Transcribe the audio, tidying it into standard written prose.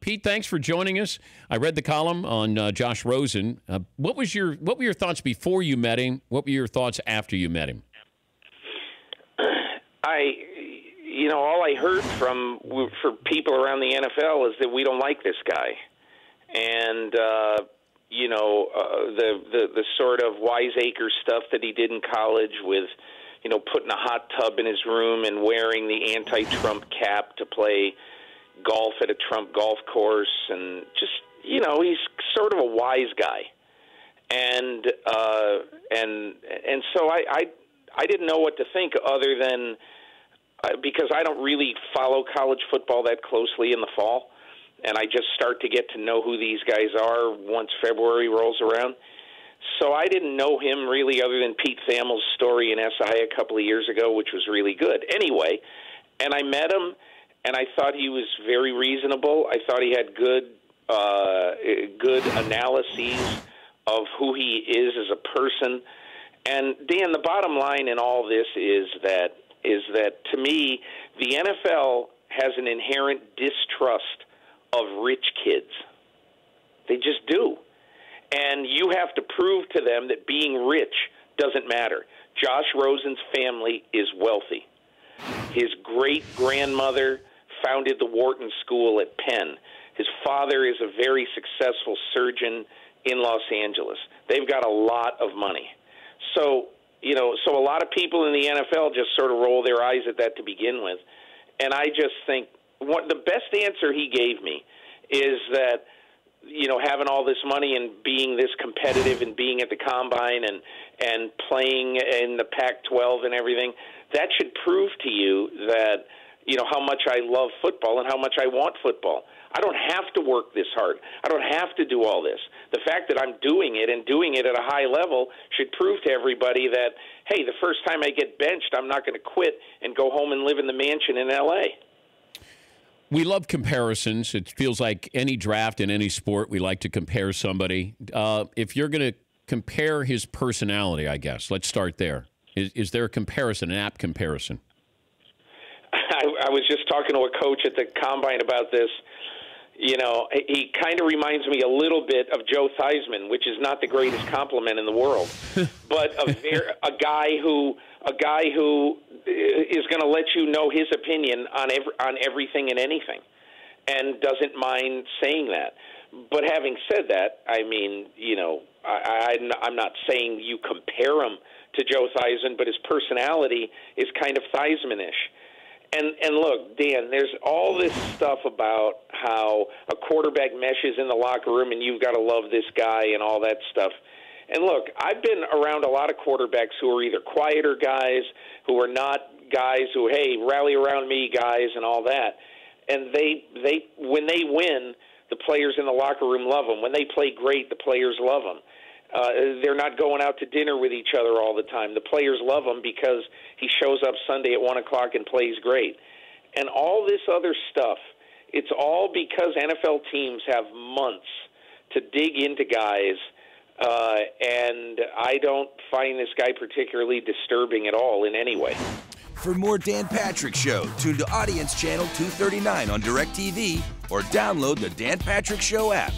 Pete, thanks for joining us. I read the column on Josh Rosen. What were your thoughts before you met him? What were your thoughts after you met him? All I heard for people around the NFL is that we don't like this guy, and the sort of wiseacre stuff that he did in college with, putting a hot tub in his room and wearing the anti-Trump cap to play golf at a Trump golf course, and just he's sort of a wise guy, and so I didn't know what to think other than because I don't really follow college football that closely in the fall, and I just start to get to know who these guys are once February rolls around. So I didn't know him really other than Pete Thamel's story in SI a couple of years ago, which was really good. Anyway, and I met him, and I thought he was very reasonable. I thought he had good analyses of who he is as a person. And, Dan, the bottom line in all this is that to me, the NFL has an inherent distrust of rich kids. They just do. And you have to prove to them that being rich doesn't matter. Josh Rosen's family is wealthy. His great-grandmother founded the Wharton School at Penn. His father is a very successful surgeon in Los Angeles. They've got a lot of money. So a lot of people in the NFL just sort of roll their eyes at that to begin with. And I just think the best answer he gave me is that, having all this money and being this competitive and being at the Combine and playing in the Pac-12 and everything, that should prove to you that, how much I love football and how much I want football. I don't have to work this hard. I don't have to do all this. The fact that I'm doing it and doing it at a high level should prove to everybody that, hey, the first time I get benched, I'm not going to quit and go home and live in the mansion in L.A. We love comparisons. It feels like any draft in any sport, we like to compare somebody. If you're going to compare his personality, I guess, let's start there. Is there a comparison, an apt comparison? I was just talking to a coach at the Combine about this. He kind of reminds me a little bit of Joe Theismann, which is not the greatest compliment in the world, but a guy who is going to let you know his opinion on everything and anything, and doesn't mind saying that. But having said that, I mean, I'm not saying you compare him to Joe Theismann, but his personality is kind of Theismann-ish. And look, Dan, there's all this stuff about how a quarterback meshes in the locker room and you've got to love this guy and all that stuff. And look, I've been around a lot of quarterbacks who are either quieter guys, who are not guys who, hey, rally around me guys and all that. And they when they win, the players in the locker room love them. When they play great, the players love them. They're not going out to dinner with each other all the time. The players love him because he shows up Sunday at 1 o'clock and plays great. And all this other stuff, it's all because NFL teams have months to dig into guys, and I don't find this guy particularly disturbing at all in any way. For more Dan Patrick Show, tune to Audience Channel 239 on DirecTV or download the Dan Patrick Show app.